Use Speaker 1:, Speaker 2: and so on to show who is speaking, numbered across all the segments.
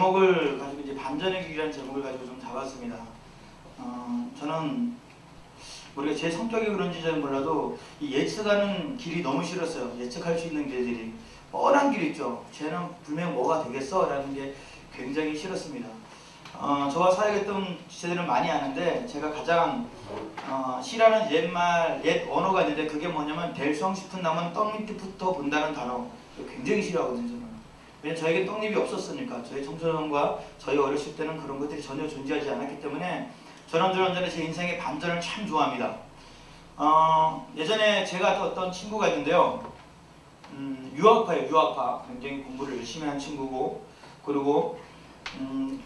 Speaker 1: 제목을 가지고 이제 반전의 길이라는 제목을 가지고 좀 잡았습니다. 저는 모르게 제 성격이 그런지 잘 몰라도 이 예측하는 길이 너무 싫었어요. 예측할 수 있는 길들이 뻔한 길 있죠. 쟤는 분명 뭐가 되겠어 라는 게 굉장히 싫었습니다. 저와 사역했던 지체들은 많이 아는데 제가 가장 싫어하는 옛 언어가 있는데 그게 뭐냐면 될성 싶은 나무는 떡잎부터 본다는 단어. 굉장히 싫어하거든요. 저는. 왜냐면 저에게 떡잎이 없었으니까. 저희 청소년과 저희 어렸을 때는 그런 것들이 전혀 존재하지 않았기 때문에 저는 언제나 제 인생의 반전을 참 좋아합니다. 예전에 제가 어떤 친구가 있는데요. 유학파예요. 유학파. 굉장히 공부를 열심히 한 친구고, 그리고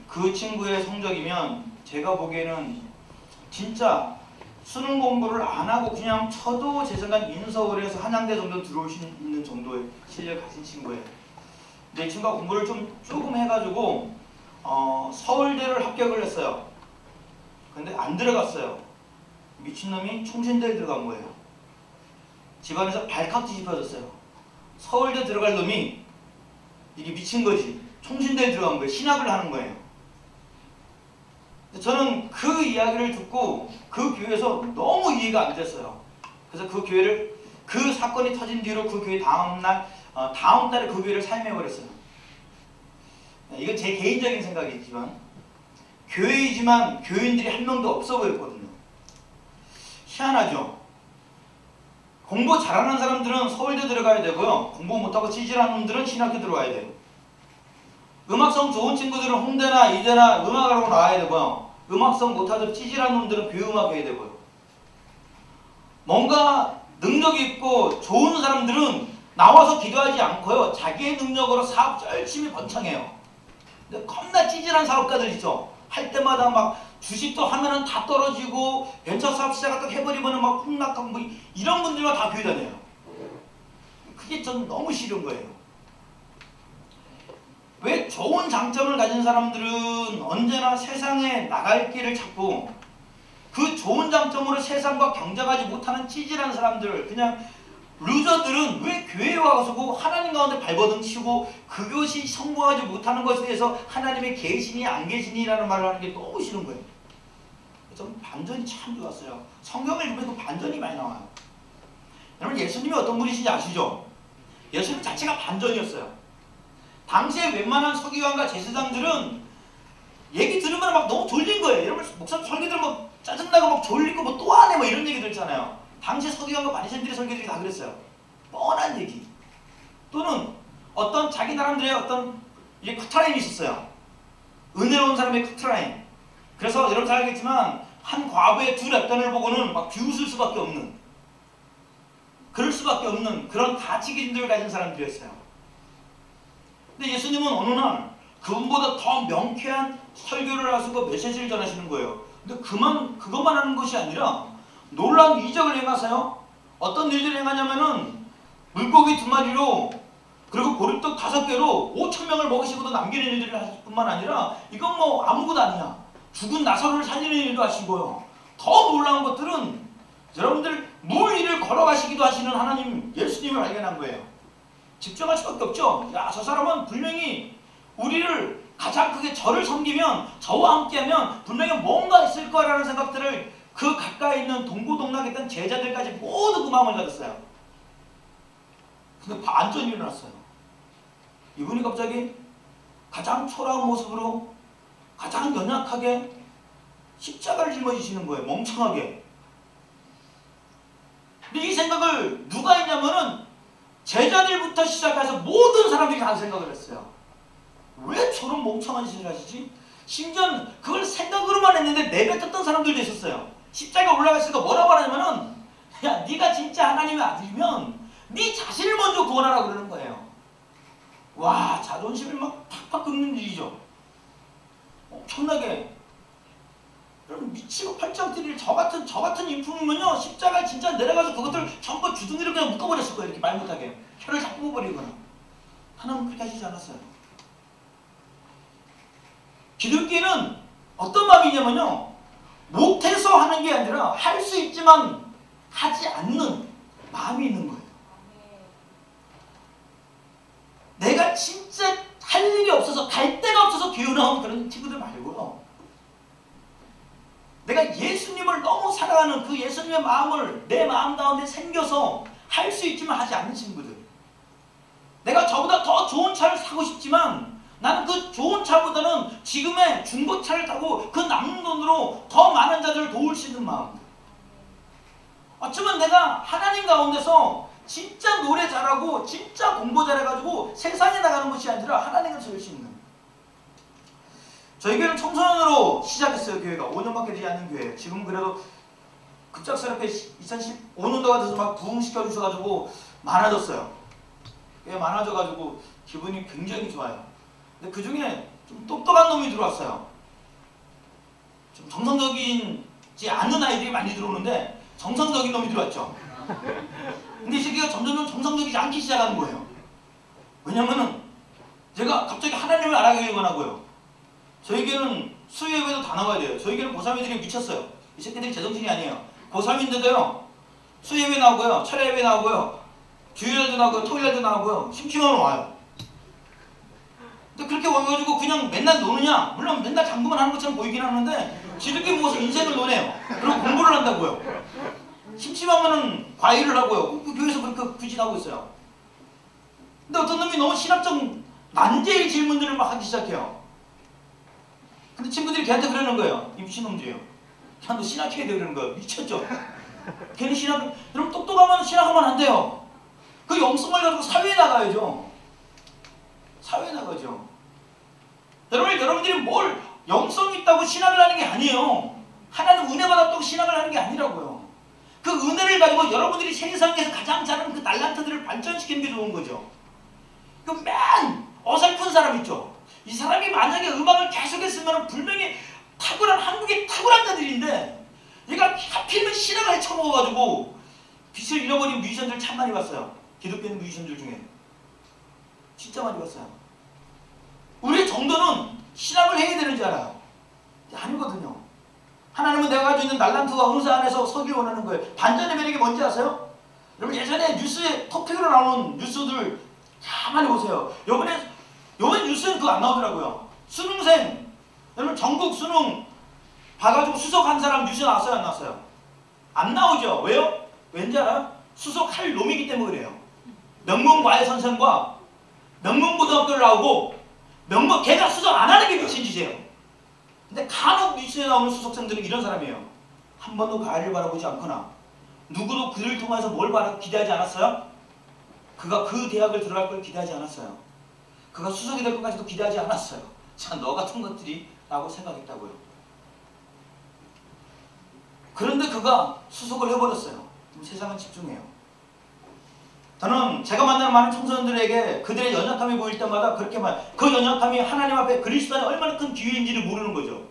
Speaker 1: 그 친구의 성적이면 제가 보기에는 진짜 수능 공부를 안 하고 그냥 쳐도 제 생각 인서울에서 한양대 정도 들어올 수 있는 정도의 실력을 가진 친구예요. 근데 이 친구가 공부를 조금 해가지고 서울대를 합격을 했어요. 근데 안 들어갔어요. 미친놈이 총신대에 들어간 거예요. 집안에서 발칵 뒤집어졌어요. 서울대 들어갈 놈이 이게 미친 거지. 총신대에 들어간 거예요. 신학을 하는 거예요. 저는 그 이야기를 듣고 그 교회에서 너무 이해가 안 됐어요. 그래서 그 교회를, 그 사건이 터진 뒤로 그 교회 다음 달에 그 교회를 사임해버렸어요. 이건 제 개인적인 생각이지만 교회이지만 교인들이 한 명도 없어 보였거든요. 희한하죠. 공부 잘하는 사람들은 서울대 들어가야 되고요. 공부 못하고 찌질한 놈들은 신학교 들어와야 돼요. 음악성 좋은 친구들은 홍대나 이대나 음악하러 나와야 되고요. 음악성 못하던 찌질한 놈들은 교회음악 해야 되고요. 뭔가 능력이 있고 좋은 사람들은 나와서 기도하지 않고요. 자기의 능력으로 사업 열심히 번창해요. 근데 겁나 찌질한 사업가들 있죠. 할 때마다 막 주식도 하면은 다 떨어지고 벤처 사업 시작하다 해버리면은 막 폭락하고 뭐 이런 분들만 다 교회 다녀요. 그게 전 너무 싫은 거예요. 왜 좋은 장점을 가진 사람들은 언제나 세상에 나갈 길을 찾고 그 좋은 장점으로 세상과 경쟁하지 못하는 찌질한 사람들, 그냥 루저들은 왜 교회에 와서 하나님 가운데 발버둥 치고 그것이 성공하지 못하는 것에 대해서 하나님의 계시니 안 계시니라는 말을 하는 게 너무 싫은 거예요. 저는 반전이 참 좋았어요. 성경을 읽으면 그 반전이 많이 나와요. 여러분, 예수님이 어떤 분이신지 아시죠? 예수님 자체가 반전이었어요. 당시에 웬만한 서기관과 제사장들은 얘기 들으면 막 너무 졸린 거예요. 여러분, 목사 설교들 뭐 짜증나고 막 졸리고 뭐 또 하네 뭐 이런 얘기들 있잖아요. 당시 서기관과 바리새인들의 설교들이 다 그랬어요. 뻔한 얘기. 또는 어떤 자기 나름대로의 어떤 이제 커트라인이 있었어요. 은혜로운 사람의 커트라인. 그래서 여러분 잘 알겠지만 한 과부의 두 랩단을 보고는 막 비웃을 수밖에 없는, 그럴 수밖에 없는 그런 가치 기준들을 가진 사람들이었어요. 근데 예수님은 어느 날 그분보다 더 명쾌한 설교를 하시고 메시지를 전하시는 거예요. 근데 그것만 하는 것이 아니라 놀라운 이적을 행하세요. 어떤 일들을 행하냐면은 물고기 2마리로 그리고 보리떡 5개로 5,000명을 먹이시고도 남기는 일들을 하실 뿐만 아니라 이건 뭐 아무것도 아니야. 죽은 나사로를 살리는 일도 하시고요. 더 놀라운 것들은 여러분들 물 위를 걸어가시기도 하시는 하나님 예수님을 발견한 거예요. 집중할 수밖에 없죠. 야, 저 사람은 분명히 우리를 가장 크게 저를 섬기면, 저와 함께하면 분명히 뭔가 있을 거라는 생각들을 그 가까이 있는 동고동락했던 제자들까지 모두 그 마음을 가졌어요. 근데 반전이 일어났어요. 이분이 갑자기 가장 초라한 모습으로 가장 연약하게 십자가를 짊어지시는 거예요. 멍청하게. 근데 이 생각을 누가 했냐면은 제자들부터 시작해서 모든 사람들이 다 생각을 했어요. 왜 저런 멍청한 짓을 하시지? 심지어 그걸 생각으로만 했는데 내뱉었던 사람들도 있었어요. 십자가 올라갔으니까 뭐라고 하냐면은, 야, 네가 진짜 하나님의 아들이면 네 자신을 먼저 구원하라고 그러는 거예요. 와, 자존심을 막 팍팍 긁는 일이죠. 엄청나게. 여러분, 미치고 팔짱 뛰는 저 같은 인품이면요, 십자가에 진짜 내려가서 그것들 전부 주둥이를 그냥 묶어버렸을 거예요. 이렇게 말 못하게 혀를 다 뽑아버리거나. 하나님은 그렇게 하시지 않았어요. 기독교는 어떤 마음이냐면요, 못해서 하는 게 아니라 할 수 있지만 하지 않는 마음이 있는 거예요. 내가 진짜 할 일이 없어서, 갈 데가 없어서 교회 나온 그런 친구들 말고요. 내가 예수님을 너무 사랑하는 그 예수님의 마음을 내 마음 가운데 생겨서 할 수 있지만 하지 않는 친구들. 내가 저보다 더 좋은 차를 사고 싶지만 나는 그 좋은 차보다는 지금의 중고차를 타고 그 남는 돈으로 더 많은 자들을 도울 수 있는 마음들. 어쩌면 내가 하나님 가운데서 진짜 노래 잘하고 진짜 공부 잘해가지고 세상에 나가는 것이 아니라 하나님을 세울 수 있는. 저희 교회는 청소년으로 시작했어요. 교회가 5년밖에 되지 않는 교회예요. 지금 그래도 급작스럽게 2015년도가 돼서 막 부흥시켜 주셔가지고 많아졌어요. 꽤 많아져가지고 기분이 굉장히 좋아요. 근데 그 중에 좀 똑똑한 놈이 들어왔어요. 좀 정상적이지 않는 아이들이 많이 들어오는데 정상적인 놈이 들어왔죠. 근데 이 새끼가 점점 정상적이지 않기 시작하는 거예요. 왜냐면은 제가 갑자기 하나님을 알아가길 원하고요. 저에게는 수요예배도 다 나와야 돼요. 저에게는 고3이들이 미쳤어요. 이 새끼들이 제정신이 아니에요. 고3인데도요. 수요예배 나오고요. 철야예배 나오고요. 주일날도 나오고요. 토요일날도 나오고요. 심심하면 와요. 근데 그렇게 와가지고 그냥 맨날 노느냐? 물론 맨날 장구만 하는 것처럼 보이긴 하는데 지들끼리 모아서 인생을 노네요. 그리고 공부를 한다고요. 심심하면은 과외를 하고요. 그 교회에서 그렇게 부진하고 있어요. 근데 어떤 놈이 너무 신학적 난제의 질문들을 막 하기 시작해요. 근데 친구들이 걔한테 그러는 거예요. 이 미친놈들이요. 야, 너 신학해야 돼 그러는 거예요. 미쳤죠? 걔는 신학, 여러분 똑똑하면 신학하면 안 돼요. 그 영성을 가지고 사회에 나가야죠. 사회에 나가죠. 여러분들이 뭘 영성이 있다고 신학을 하는 게 아니에요. 하나님 은혜 받았다고 신학을 하는 게 아니라고요. 그 은혜를 가지고 여러분들이 세상에서 가장 잘하는 그 달란트들을 발전시키는 게 좋은 거죠. 그 맨 어설픈 사람 있죠. 이 사람이 만약에 음악을 계속 했으면 분명히 탁월한 한국의 탁월한 자들인데 얘가 하필이면 신학을 헤쳐먹어가지고 빛을 잃어버린 뮤지션들 참 많이 봤어요. 기독교 뮤지션들 중에 진짜 많이 봤어요. 우리 정도는 신학을 해야 되는 줄 알아요. 아니거든요. 하나님은 내가 가지고 있는 달란트와 은사 안에서 서기 원하는 거예요. 반전의 매력이 뭔지 아세요? 여러분 예전에 뉴스에 토픽으로 나오는 뉴스들 가만히 보세요. 요번에 뉴스는 그거 안 나오더라고요. 수능생 여러분 전국 수능 봐가지고 수석한 사람 뉴스 나왔어요? 안 나왔어요? 안 나오죠. 왜요? 왠지 알아요? 수석할 놈이기 때문에 그래요. 명문과외 선생과 명문고등학교를 나오고 걔가 수석 안 하는 게 미친 짓이에요. 근데 간혹 뉴스에 나오는 수석생들은 이런 사람이에요. 한 번도 가해를 바라보지 않거나 누구도 그를 통해서 뭘 기대하지 않았어요? 그가 그 대학을 들어갈 걸 기대하지 않았어요. 그가 수석이 될 것까지도 기대하지 않았어요. 자, 너 같은 것들이 라고 생각했다고요. 그런데 그가 수석을 해버렸어요. 그럼 세상은 집중해요. 저는 제가 만나는 많은 청소년들에게 그들의 연약함이 보일 때마다 그렇게 그 연약함이 하나님 앞에 그리스도 안에 얼마나 큰 기회인지를 모르는 거죠.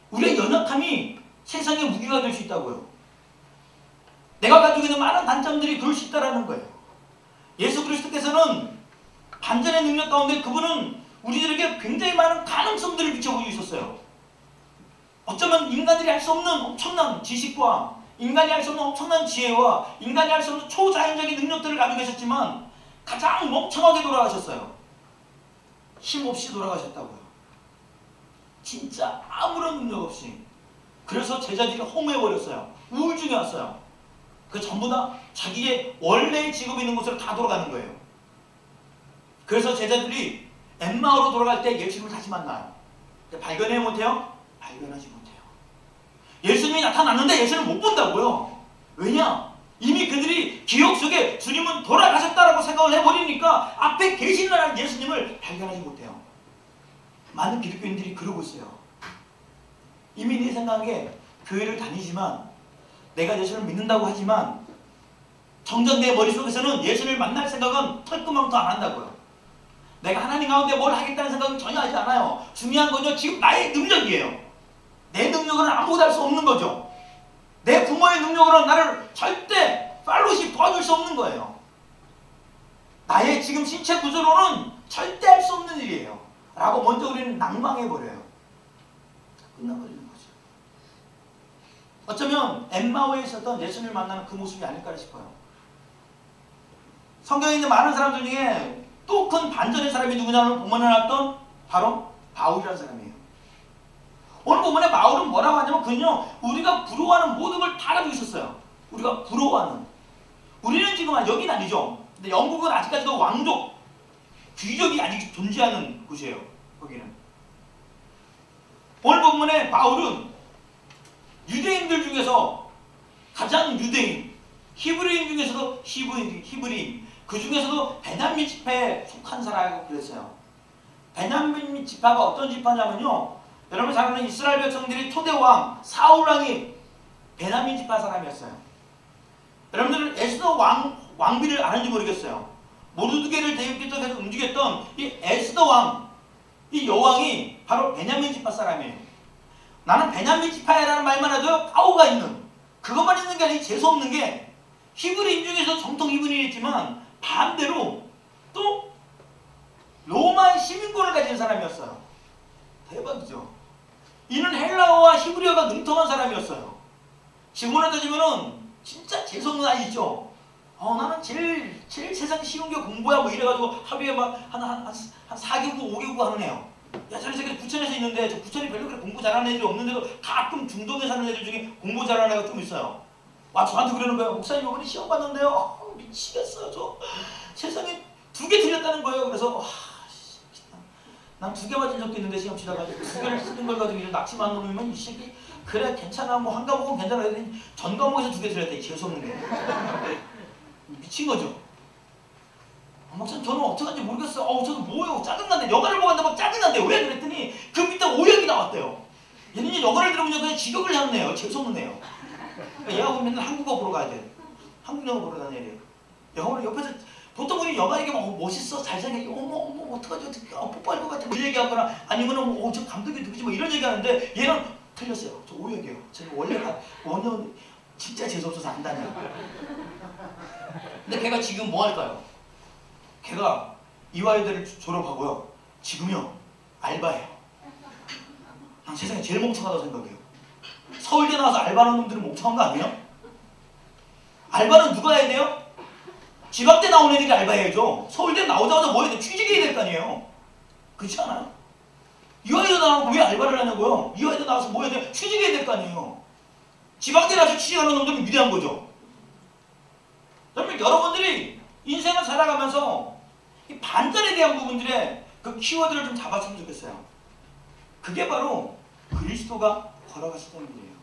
Speaker 1: 우리의 연약함이 세상의 무기가 될 수 있다고요. 내가 가지고 있는 많은 단점들이 그럴 수 있다는 거예요. 예수 그리스도께서는 반전의 능력 가운데 그분은 우리들에게 굉장히 많은 가능성들을 비춰보고 있었어요. 어쩌면 인간들이 할 수 없는 엄청난 지식과 인간이 할 수 없는 엄청난 지혜와 인간이 할 수 없는 초자연적인 능력들을 가지고 계셨지만 가장 멍청하게 돌아가셨어요. 힘없이 돌아가셨다고요. 진짜 아무런 능력 없이. 그래서 제자들이 허무해버렸어요. 우울증이 왔어요. 그 전부 다 자기의 원래의 직업이 있는 곳으로 다 돌아가는 거예요. 그래서 제자들이 엠마오로 돌아갈 때 예수님을 다시 만나요. 발견해 못해요? 발견하지 못해요. 예수님이 나타났는데 예수님을 못 본다고요. 왜냐? 이미 그들이 기억 속에 주님은 돌아가셨다라고 생각을 해버리니까 앞에 계시는 예수님을 발견하지 못해요. 많은 기독교인들이 그러고 있어요. 이미 내 생각에 교회를 다니지만 내가 예수를 믿는다고 하지만 정작 내 머릿속에서는 예수를 만날 생각은 털끝만도 안 한다고요. 내가 하나님 가운데 뭘 하겠다는 생각은 전혀 하지 않아요. 중요한 건요, 지금 나의 능력이에요. 내 능력으로는 아무것도 할 수 없는 거죠. 내 부모의 능력으로는 나를 절대 팔로시 도와줄 수 없는 거예요. 나의 지금 신체 구조로는 절대 할 수 없는 일이에요. 라고 먼저 우리는 낭망해버려요. 끝나버리는 거죠. 어쩌면 엠마오에 있었던 예수님을 만나는 그 모습이 아닐까 싶어요. 성경에 있는 많은 사람들 중에 또 큰 반전의 사람이 누구냐면 보면은 어떤 바로 바울이라는 사람이에요. 오늘 본문에 바울은 뭐라고 하냐면 그는요 우리가 부러워하는 모든 걸 다 가지고 있었어요. 우리가 부러워하는. 우리는 지금 여긴 아니죠. 근데 영국은 아직까지도 왕족, 귀족이 아직 존재하는 곳이에요. 거기는. 오늘 본문에 바울은 유대인들 중에서 가장 유대인, 히브리인 중에서도 히브리인, 그 중에서도 베냐민 지파에 속한 사람이라고 그랬어요. 베냐민 지파가 어떤 지파냐면요, 여러분 잘 아는 이스라엘 백성들이 초대 왕 사울 왕이 베냐민 지파 사람이었어요. 여러분들은 에스더 왕비를 아는지 모르겠어요. 모르드게를 대역해서 움직였던 이 에스더 왕, 이 여왕이 바로 베냐민 지파 사람이에요. 나는 베냐민 지파라는 말만 해도 파워가 있는, 그것만 있는 게 아니라 재수없는 게 히브리인 중에서 정통 히브리인이지만 반대로 또 로마 시민권을 가진 사람이었어요. 대박이죠. 이는 헬라어와 히브리어가 능통한 사람이었어요. 지금으로 따지면은 진짜 재수없는 아이죠. 나는 제일 세상 쉬운 게 공부야 뭐 이래가지고 하루에 막 한 4개국 5개국 하는 애요. 야, 저런 새끼 부천에서 있는데 저 부천이 별로 그렇게 공부 잘하는 애들이 없는데도 가끔 중동에 사는 애들 중에 공부 잘하는 애가 좀 있어요. 와, 저한테 그러는 거예요. 목사님 이번에 시험 봤는데요. 미치겠어요. 저 세상에 2개 틀렸다는 거예요. 그래서 난 2개 맞은 적도 있는데 시험 치다가 2개를 쓰는 걸 가지고 낙심한 놈이면 이 새끼 그래 괜찮아 뭐 한 과목은 괜찮아 했더니 전 과목에서 2개 틀렸다. 재수없는 게 미친 거죠. 목사님 저는 어떡하는지 모르겠어요. 저도 뭐예요 짜증난데 영화를 보고 한다고 짜증난데 왜 그랬더니 그 밑에 오역이 나왔대요. 얘는 영화를 들어보면 그냥 직역을 하네요. 재수없는 애요. 얘가 보면 맨날 한국어 보러 가야 돼. 한국 영화 보러 다녀야 돼요. 영화를 옆에서 보통 우리 영화 얘기하면 멋있어 잘생겨 어머 어떡하지 뽀뽀할 것 같아 뭐 이런 얘기하거나 아니면은 저 감독이 누구지 뭐 이런 얘기하는데 얘는 틀렸어요. 저 오역이에요. 제가 원래가 원래 진짜 재수없어서 안 다녀요. 근데 걔가 지금 뭐 할까요? 걔가 이화여대를 졸업하고요. 지금요 알바해요. 난 세상에 제일 멍청하다고 생각해요. 서울대 나와서 알바하는 놈들은 멍청한 거 아니에요? 알바는 누가 해야 돼요? 지방대 나온 애들이 알바해야죠. 서울대 나오자마자 뭐 해야 돼? 취직해야 될 거 아니에요. 그렇지 않아요? 이화여대 나오고 왜 알바를 하냐고요? 이화여대 나와서 뭐 해야 돼? 취직해야 될 거 아니에요. 지방대 나와서 취직하는 놈들은 위대한 거죠. 여러분들이 인생을 살아가면서 이 반전에 대한 부분들의 그 키워드를 좀 잡았으면 좋겠어요. 그게 바로 그리스도가 걸어가셨다는 길이에요.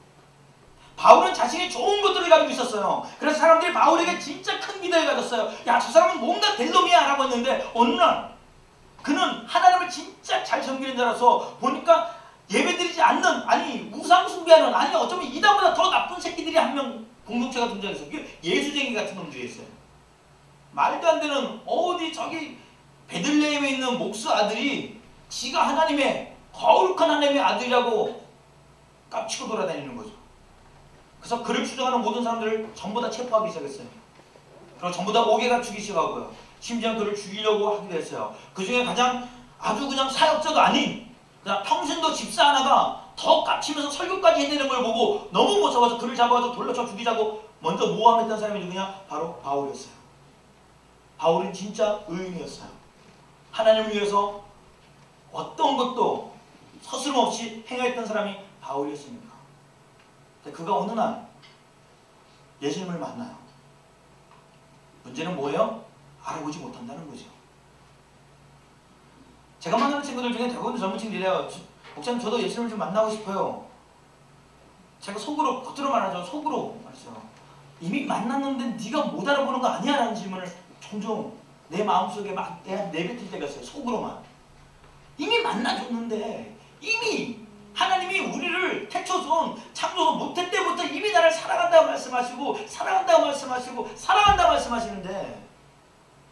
Speaker 1: 바울은 자신이 좋은 것들을 가지고 있었어요. 그래서 사람들이 바울에게 진짜 큰 기대를 가졌어요. 야, 저 사람은 뭔가 될 놈이야 라고 했는데 어느 날 그는 하나님을 진짜 잘 섬기는 자라서 보니까 예배드리지 않는, 아니 우상 숭배하는, 아니 어쩌면 이단보다 더 나쁜 새끼들이 한 명 공동체가 등장했어요. 예수쟁이 같은 놈들이 있어요. 말도 안 되는 어디 저기 베들레헴에 있는 목수 아들이 지가 하나님의 거룩한 하나님의 아들이라고 깝치고 돌아다니는 거죠. 그래서 그를 추종하는 모든 사람들을 전부 다 체포하기 시작했어요. 그리고 전부 다 옥에가 죽이기 시작하고요. 심지어 그를 죽이려고 하기도 했어요. 그 중에 가장 아주 그냥 사역자도 아닌 그냥 평신도 집사 하나가 더 깝치면서 설교까지 해내는 걸 보고 너무 무서워서 그를 잡아서 돌려쳐 죽이자고 먼저 모함했던 사람이 누구냐? 바로 바울이었어요. 바울은 진짜 의인이었어요. 하나님을 위해서 어떤 것도 서스름없이 행했던 사람이 바울이었습니다. 그가 어느 날 예수님을 만나요. 문제는 뭐예요? 알아보지 못한다는 거죠. 제가 만나는 친구들 중에 대부분 젊은 친구들이 이래요. 목사님 저도 예수님을 좀 만나고 싶어요. 제가 속으로, 겉으로 말하죠. 속으로 말했어요. 이미 만났는데 네가 못 알아보는 거 아니야? 라는 질문을 종종 내 마음속에 막 내뱉을 때가 있어요. 속으로만. 이미 만나줬는데 이미 하나님이 우리를 태초선 창조선 모태 때부터 이미 나를 사랑한다고 말씀하시고 사랑한다고 말씀하시고 사랑한다고 말씀하시는데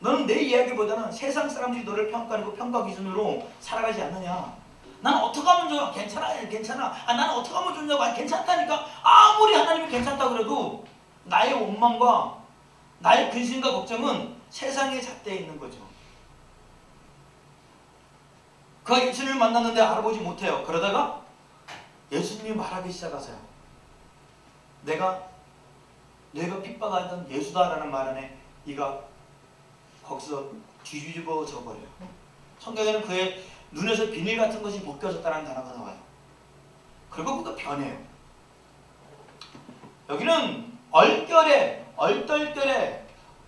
Speaker 1: 너는 내 이야기보다는 세상 사람들이 너를 평가하는 그 평가 기준으로 살아가지 않느냐. 난 어떻게 하면 좋아? 괜찮아. 나는 어떻게 하면 좋냐고. 괜찮다니까. 아무리 하나님이 괜찮다 그래도 나의 원망과 나의 근심과 걱정은 세상의 잣대에 있는 거죠. 그가 예수님을 만났는데 알아보지 못해요. 그러다가 예수님이 말하기 시작하세요. 내가 핍박하던 예수다라는 말 안에 이가 거기서 뒤집어져 버려요. 성경에는 그의 눈에서 비닐 같은 것이 벗겨졌다는 단어가 나와요. 그리고 그거 변해요. 여기는 얼떨결에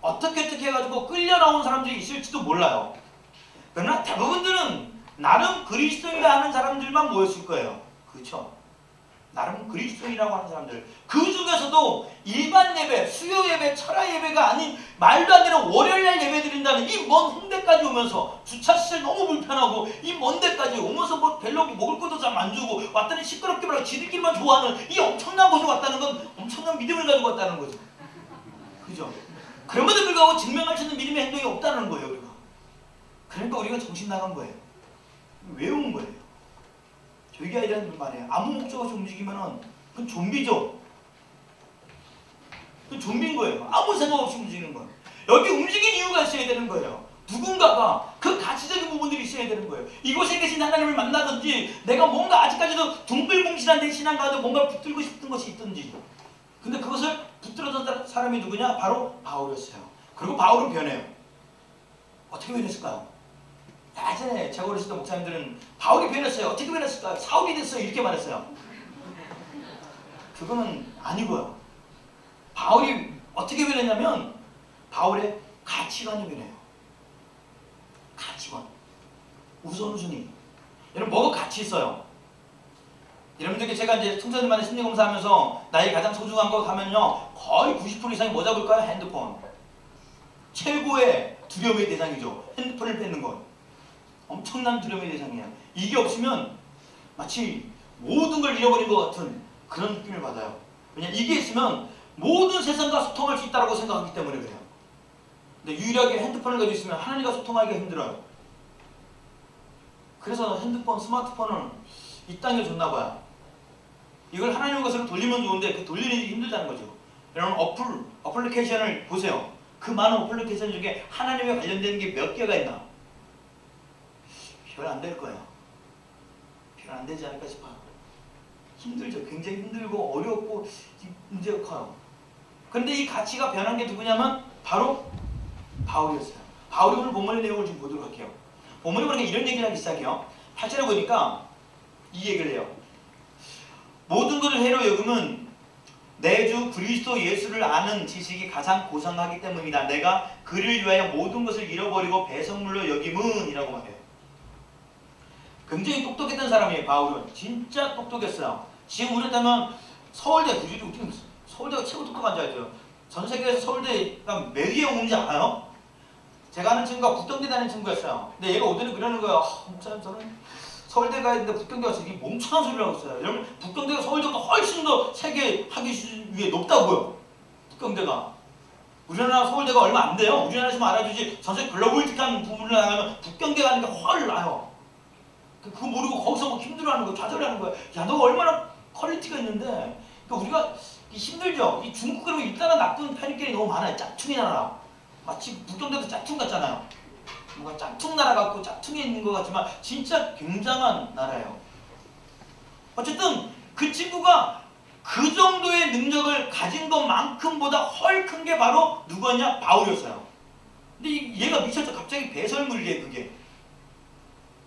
Speaker 1: 어떻게 해가지고 끌려 나온 사람들이 있을지도 몰라요. 그러나 대부분들은 나름 그리스도인이라 하는 사람들만 모였을 거예요. 그렇죠? 나름 그리스도인이라고 하는 사람들. 그 중에서도 일반 예배, 수요 예배, 철야 예배가 아닌 말도 안 되는 월요일날 예배 드린다는 이 먼 홍대까지 오면서 주차 시설 너무 불편하고 이 먼 데까지 오면서 뭐 별로 먹을 것도 잘 안 주고 왔더니 시끄럽게 말하고 지들끼리만 좋아하는 이 엄청난 곳에 왔다는 건 엄청난 믿음을 가지고 왔다는 거죠. 그죠? 그럼에도 불구하고 증명할 수 있는 믿음의 행동이 없다는 거예요. 우리가. 그러니까 우리가 정신 나간 거예요. 왜 온 거예요? 저기 아이라는 말이에요. 아무 목적 없이 움직이면은 그건 좀비죠. 그건 좀비인 거예요. 아무 생각 없이 움직이는 거예요. 여기 움직인 이유가 있어야 되는 거예요. 누군가가 그 가치적인 부분들이 있어야 되는 거예요. 이곳에 계신 하나님을 만나든지 내가 뭔가 아직까지도 둥글뭉실한 내 신앙 가운데 뭔가 붙들고 싶은 것이 있든지. 근데 그것을 붙들었던 사람이 누구냐? 바로 바울이었어요. 그리고 바울은 변해요. 어떻게 변했을까요? 예전에 제가 어렸을 때 목사님들은 바울이 변했어요. 어떻게 변했을까요? 사울이 됐어요. 이렇게 말했어요. 그거는 아니고요. 바울이 어떻게 변했냐면 바울의 가치관이 변해요. 가치관. 우선순위. 여러분 뭐가 가치 있어요? 여러분들께 제가 이제 청소년만의 심리검사하면서 나의 가장 소중한 거 하면요. 거의 90% 이상이 뭐 잡을까요? 핸드폰. 최고의 두려움의 대상이죠. 핸드폰을 뺏는 것. 엄청난 두려움의 대상이에요. 이게 없으면 마치 모든 걸 잃어버린 것 같은 그런 느낌을 받아요. 왜냐하면 이게 있으면 모든 세상과 소통할 수 있다고 생각하기 때문에 그래요. 근데 유일하게 핸드폰을 가지고 있으면 하나님과 소통하기가 힘들어요. 그래서 핸드폰, 스마트폰을 이 땅에 줬나 봐요. 이걸 하나님의 것으로 돌리면 좋은데 그 돌리는 일이 힘들다는 거죠. 여러분 어플리케이션을 보세요. 그 많은 어플리케이션 중에 하나님에 관련된 게 몇 개가 있나? 별 안 될 거예요. 별 안 되지 않을까 싶어요. 힘들죠. 굉장히 힘들고 어렵고 문제가 커요. 그런데 이 가치가 변한 게 누구냐면 바로 바울이었어요. 바울이 오늘 본문의 내용을 좀 보도록 할게요. 본문에 보니까 이런 얘기를 하기 시작해요. 8절에 보니까 이 얘기를 해요. 모든 것을 해로 여김은 내 주 그리스도 예수를 아는 지식이 가장 고상하기 때문이다. 내가 그를 위하여 모든 것을 잃어버리고 배설물로 여김은 이라고 말해요. 굉장히 똑똑했던 사람이에요. 바울은. 진짜 똑똑했어요. 지금 우리라면 서울대, 서울대가 최고 똑똑한 줄 알죠. 전 세계에서 서울대가 몇 위에 오는지 알아요? 제가 아는 친구가 북경대 다니는 친구였어요. 근데 얘가 오더니 그러는 거예요. 목사님 저는 서울대 가야 되는데 북경대 가서 이게 멍청한 소리를 하고 있어요. 여러분 북경대가 서울대보다 훨씬 더 세계 학위 위에 높다고요. 북경대가. 우리나라 서울대가 얼마 안 돼요. 우리나라에서만 알아주지 전 세계 글로벌틱한 부분을 나가면 북경대 가는 게 훨 나아요. 그거 모르고 거기서 뭐 힘들어하는 거, 좌절하는 거야. 야, 너가 얼마나 퀄리티가 있는데. 그러니까 우리가 힘들죠. 이 중국 그러면 일단은 나쁜 편견이 너무 많아요. 짝퉁이 나라. 마치 북경대도 짝퉁 같잖아요. 뭔가 짝퉁 나라 같고 짝퉁에 있는 것 같지만 진짜 굉장한 나라예요. 어쨌든 그 친구가 그 정도의 능력을 가진 것만큼보다 훨 큰 게 바로 누구였냐? 바울이었어요. 근데 얘가 미쳤죠. 갑자기 배설물이에요, 그게.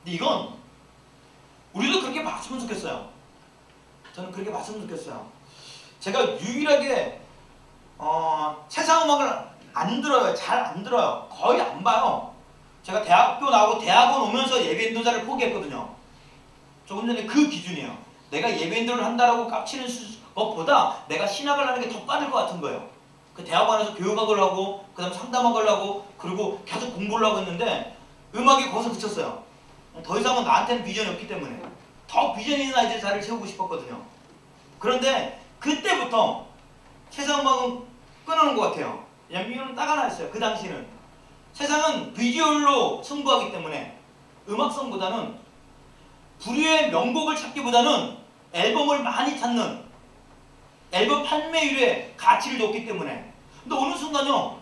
Speaker 1: 근데 이건 우리도 그렇게 봤으면 좋겠어요. 저는 그렇게 봤으면 좋겠어요. 제가 유일하게 세상 음악을 안 들어요. 잘 안 들어요. 거의 안 봐요. 제가 대학교 나오고 대학원 오면서 예배 인도자를 포기했거든요. 조금 전에 그 기준이에요. 내가 예배 인도를 한다라고 깝치는 것보다 내가 신학을 하는 게 더 빠를 것 같은 거예요. 그 대학원에서 교육학을 하고 그 다음 상담학을 하고 그리고 계속 공부를 하고 있는데 음악이 거기서 그쳤어요. 더 이상은 나한테는 비전이 없기 때문에 더 비전 있는 아이들 자리를 채우고 싶었거든요. 그런데 그때부터 세상 음악은 끊어놓은 것 같아요. 이유는 딱 하나 있어요. 그 당시는 세상은 비주얼로 승부하기 때문에 음악성보다는 불후의 명곡을 찾기보다는 앨범을 많이 찾는 앨범 판매율에 가치를 뒀기 때문에. 근데 어느 순간요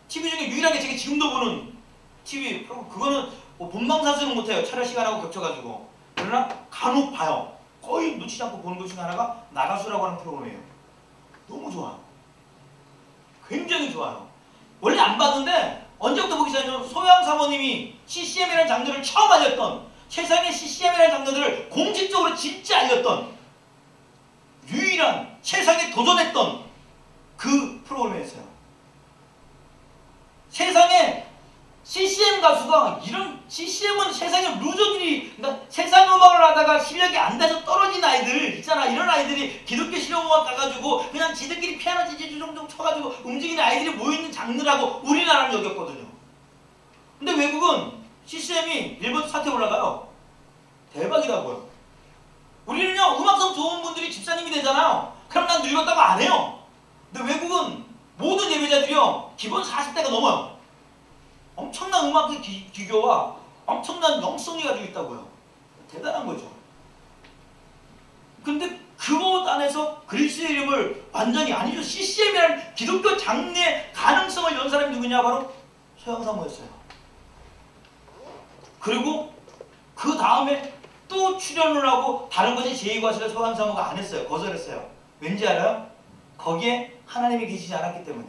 Speaker 1: TV 중에 유일하게 제가 지금도 보는 TV 프로그램 그거는 뭐 본방사수는 못해요. 촬영 시간하고 겹쳐가지고. 그러나 간혹 봐요. 거의 놓치지 않고 보는 것 중에 하나가 나가수라고 하는 프로그램이에요. 너무 좋아요. 굉장히 좋아요. 원래 안 봤는데 언제부터 보기 시작했냐면 소양 사모님이 CCM이라는 장르를 처음 알렸던 세상의 CCM이라는 장르들을 공식적으로 진짜 알렸던 유일한 세상에 도전했던 그 프로그램이었어요. 세상에 CCM 가수가 이런 CCM은 세상의 루저들이 그러니까 세상 음악을 하다가 실력이 안 돼서 떨어진 아이들 있잖아. 이런 아이들이 기독교 실용음악 가가지고 그냥 지들끼리 피아노 찌찌쭈 쳐가지고 움직이는 아이들이 모여있는 장르라고 우리나라는 여겼거든요. 근데 외국은 CCM이 일본 차트에 올라가요. 대박이라고요. 우리는요 음악성 좋은 분들이 집사님이 되잖아요. 그럼 난 늙었다고 안 해요. 근데 외국은 모든 예배자들이요 기본 40대가 넘어요. 엄청난 음악의 기교와 엄청난 영성이 가지고 있다고요. 대단한 거죠. 근데 그곳 안에서 그리스도의 이름을 완전히 아니죠. CCM이라는 기독교 장르의 가능성을 연 사람이 누구냐? 바로 소양사모였어요. 그리고 그 다음에 또 출연을 하고 다른 것이 제2과실을 소양사모가 안 했어요. 거절했어요. 왠지 알아요? 거기에 하나님이 계시지 않았기 때문에.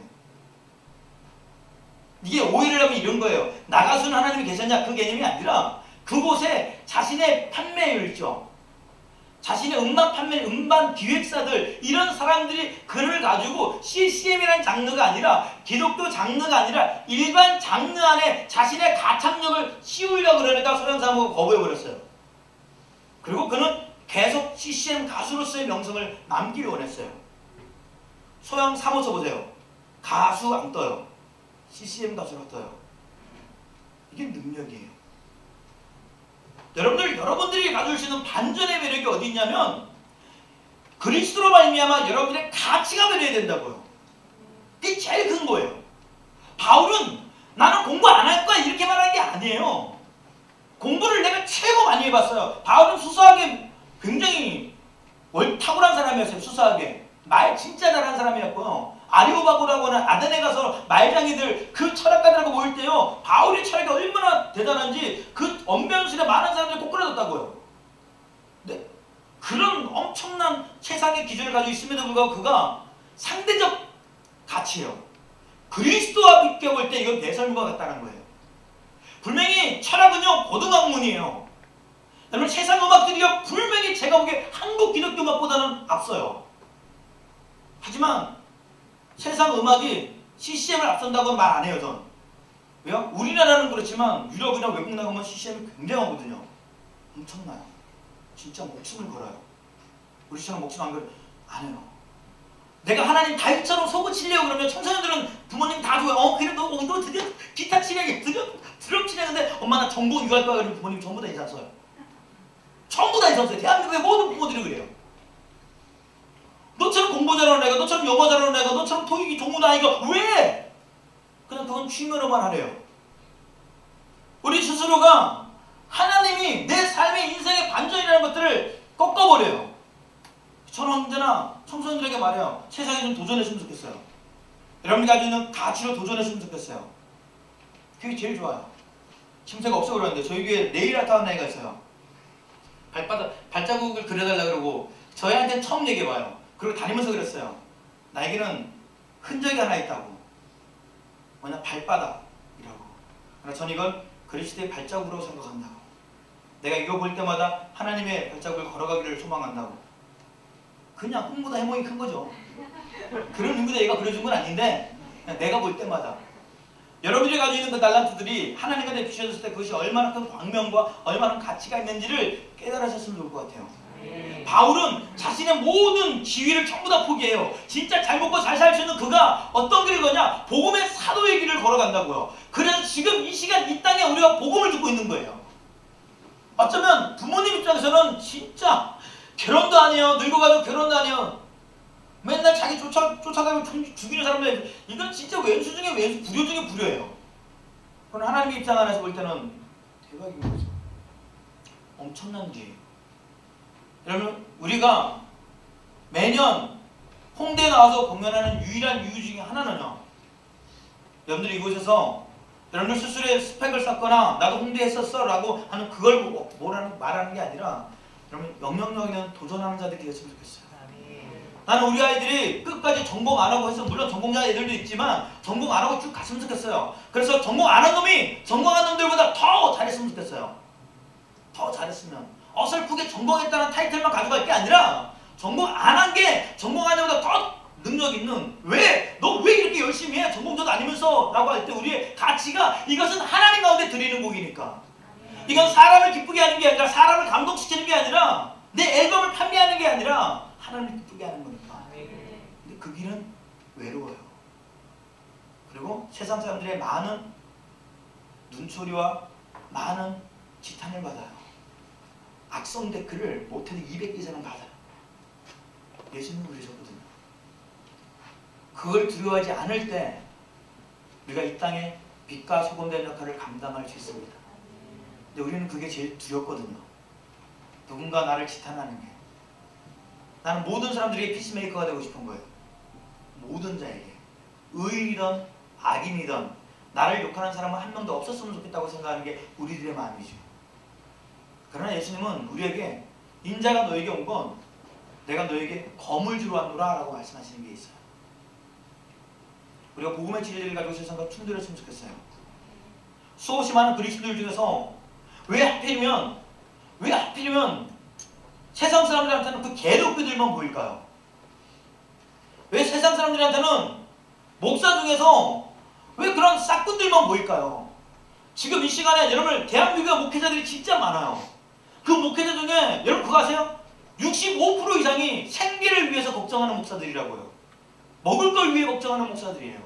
Speaker 1: 이게 오해를 하면 이런 거예요. 나 가수는 하나님이 계셨냐? 그 개념이 아니라 그곳에 자신의 판매율 있죠. 자신의 음반 판매, 음반 기획사들 이런 사람들이 그를 가지고 CCM이라는 장르가 아니라 기독교 장르가 아니라 일반 장르 안에 자신의 가창력을 씌우려고 그러니까 소양사모가 거부해버렸어요. 그리고 그는 계속 CCM 가수로서의 명성을 남기를 원했어요. 소양사모 쳐보세요. 가수 안 떠요. CCM 가수로 떠요. 이게 능력이에요. 여러분들이 가질 수 있는 반전의 매력이 어디 있냐면 그리스도로 말미암아 여러분들의 가치가 변해야 된다고요. 그게 제일 큰 거예요. 바울은 나는 공부 안 할 거야 이렇게 말하는 게 아니에요. 공부를 내가 최고 많이 해봤어요. 바울은 수사하게 굉장히 탁월한 사람이었어요. 수사하게. 말 진짜 잘하는 사람이었고요. 아리오바고라고 하는 아덴에 가서 말장이들 그 철학가들하고 모일 때요. 바울의 철학이 얼마나 대단한지 그 언변술에 많은 사람들이 꼬꾸라졌다고요. 네. 그런 엄청난 세상의 기준을 가지고 있음에도 불구하고 그가 상대적 가치예요. 그리스도와 비껴볼 때 이건 배설물과 같다는 거예요. 분명히 철학은요 고등학문이에요. 여러분 세상 음악들이요 분명히 제가 보기에 한국 기독교 음악보다는 앞서요. 하지만 세상 음악이 CCM을 앞선다고는 말 안 해요, 전. 왜요? 우리나라는 그렇지만 유럽이나 외국 나가면 CCM이 굉장하거든요. 엄청나요. 진짜 목숨을 걸어요. 우리처럼 목숨 안 해요. 내가 하나님 다윗처럼 소고 치려고 그러면 청소년들은 부모님 다 줘요. 그래 너 드디어 기타 치냐, 드디어 드럼 치냐. 근데 엄마 나 전공 이거 할 거야. 그러면 부모님 전부 다 이상 써요. 전부 다 이상 써요. 대한민국의 모든 부모들이 그래요. 너처럼 공부 잘하는 애가, 너처럼 영어 잘하는 애가, 너처럼 토익이 좋은 아이가 왜? 그냥 그건 취미로만 하래요. 우리 스스로가 하나님이 내 삶의 인생의 반전이라는 것들을 꺾어버려요. 저는 언제나 청소년들에게 말해요. 세상에 좀 도전했으면 좋겠어요. 여러분이 가지고 있는 가치로 도전했으면 좋겠어요. 그게 제일 좋아요. 침새가 없어 그러는데 저희 교회에 네일 아트 하는 애가 있어요. 발자국을 그려달라 그러고 저희한테 처음 얘기해봐요. 그리고 다니면서 그랬어요. 나에게는 흔적이 하나 있다고. 뭐냐? 발바닥이라고. 그래서 전 이걸 그리스도의 발자국으로 생각한다고. 내가 이거 볼 때마다 하나님의 발자국을 걸어가기를 소망한다고. 그냥 꿈보다 해몽이 큰 거죠. 그런 의미로 얘가 그려준 건 아닌데 내가 볼 때마다 여러분들이 가지고 있는 그 달란트들이 하나님과 주셨을 때 그것이 얼마나 큰 광명과 얼마나 가치가 있는지를 깨달으셨으면 좋을 것 같아요. 바울은 자신의 모든 지위를 전부 다 포기해요. 진짜 잘 먹고 잘 살 수 있는 그가 어떤 길을 거냐? 복음의 사도의 길을 걸어간다고요. 그래서 지금 이 시간 이 땅에 우리가 복음을 듣고 있는 거예요. 어쩌면 부모님 입장에서는 진짜 결혼도 안 해요. 늙어가지고 결혼도 안 해요. 맨날 자기 쫓아가면 죽이는 사람들. 이건 진짜 왼수 중에 왼수, 불효 중에 불효예요. 그건 하나님의 입장 안에서 볼 때는 대박인 거죠. 엄청난 일이에요. 여러분 우리가 매년 홍대에 나와서 공연하는 유일한 이유 중에 하나는요. 여러분들이 이곳에서 여러분들 스스로의 스펙을 쌓거나 나도 홍대에 했었어 라고 하는 그걸 말하는 게 아니라 여러분 영향력 있는 도전하는 자들이 되었으면 좋겠어요. 나는 우리 아이들이 끝까지 전공 안 하고 해서 물론 전공자 애들도 있지만 전공 안 하고 쭉 갔으면 좋겠어요. 그래서 전공 안 한 놈이 전공한 놈들보다 더 잘했으면 좋겠어요. 더 잘했으면 어설프게 전공했다는 타이틀만 가져갈 게 아니라 전공 안 한 게 전공한 자보다 더 능력 있는 너 왜 이렇게 열심히 해? 전공도 아니면서 라고 할 때 우리의 가치가 이것은 하나님 가운데 드리는 곡이니까 이건 사람을 기쁘게 하는 게 아니라 사람을 감동시키는 게 아니라 내 앨범을 판매하는 게 아니라 하나님을 기쁘게 하는 거니까. 근데 그 길은 외로워요. 그리고 세상 사람들의 많은 눈초리와 많은 지탄을 받아요. 악성 댓글을 못해도 200개 이상은 받아요. 예수님은 그러셨거든요. 그걸 두려워하지 않을 때 우리가 이 땅에 빛과 소금 된 역할을 감당할 수 있습니다. 근데 우리는 그게 제일 두렵거든요. 누군가 나를 지탄하는 게. 나는 모든 사람들에게 피스메이커가 되고 싶은 거예요. 모든 자에게. 의인이든 악인이든 나를 욕하는 사람은 한 명도 없었으면 좋겠다고 생각하는 게 우리들의 마음이죠. 그러나 예수님은 우리에게 인자가 너에게 온 건 내가 너에게 검을 주러 왔노라 라고 말씀하시는 게 있어요. 우리가 복음의 진리를 가지고 세상과 충돌했으면 좋겠어요. 수없이 많은 그리스도들 중에서 왜 하필이면 세상 사람들한테는 그 개독교들만 보일까요? 왜 세상 사람들한테는 목사 중에서 왜 그런 싹군들만 보일까요? 지금 이 시간에 여러분 대한민국의 목회자들이 진짜 많아요. 그 목회자 중에 여러분 그거 아세요? 65% 이상이 생계를 위해서 걱정하는 목사들이라고요. 먹을 걸 위해 걱정하는 목사들이에요.